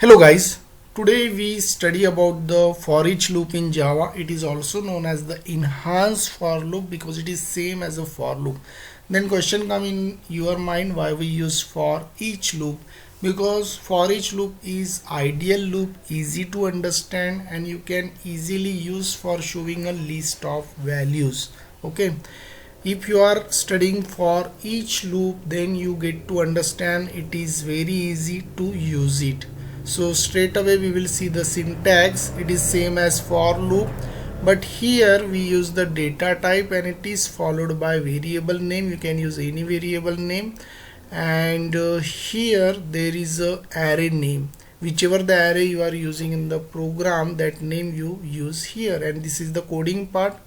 Hello guys, today we study about the for each loop in Java. It is also known as the enhanced for loop because it is same as a for loop. Then question come in your mind, why we use for each loop? Because for each loop is ideal loop, easy to understand, and you can easily use for showing a list of values. Okay, if you are studying for each loop, then you get to understand it is very easy to use it. So straight away we will see the syntax. It is same as for loop, but here we use the data type and it is followed by variable name. You can use any variable name, and here there is a array name. Whichever the array you are using in the program, that name you use here, and this is the coding part.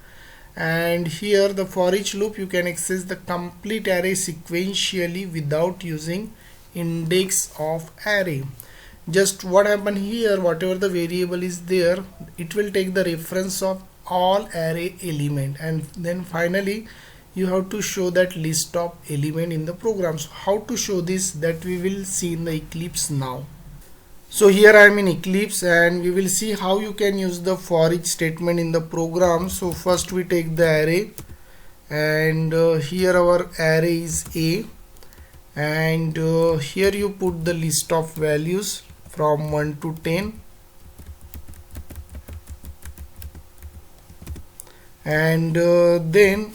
And here the for each loop, you can access the complete array sequentially without using index of array. Just what happened here, whatever the variable is there, it will take the reference of all array element, and then finally you have to show that list of element in the program. So how to show this, that we will see in the Eclipse now. So here I am in Eclipse and we will see how you can use the for each statement in the program. So first we take the array, and here our array is A, and here you put the list of values from 1 to 10, and then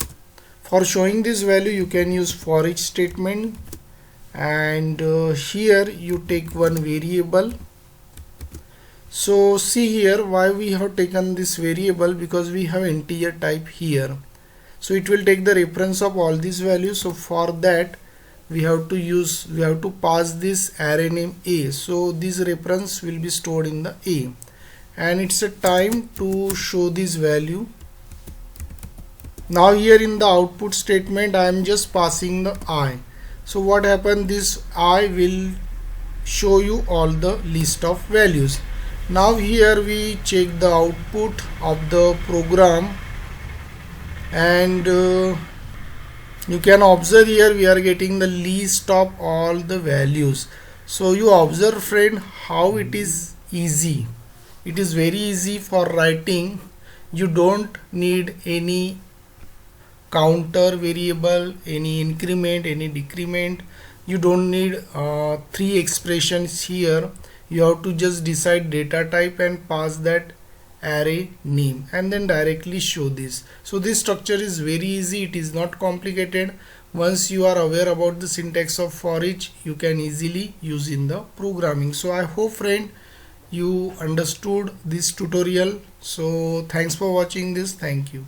for showing this value you can use for each statement, and here you take one variable. So see here why we have taken this variable, because we have integer type here, so it will take the reference of all these values. So for that we have to pass this array name A, so this reference will be stored in the A, and it's a time to show this value. Now here in the output statement I am just passing the I. So what happened, this I will show you all the list of values. Now here we check the output of the program, and you can observe here we are getting the list of all the values. So you observe friend how it is easy. It is very easy for writing. You don't need any counter variable, any increment, any decrement. You don't need three expressions here. You have to just decide data type and pass that array name and then directly show this. So this structure is very easy, it is not complicated. Once you are aware about the syntax of for each, you can easily use in the programming. So I hope friend you understood this tutorial. So thanks for watching this. Thank you.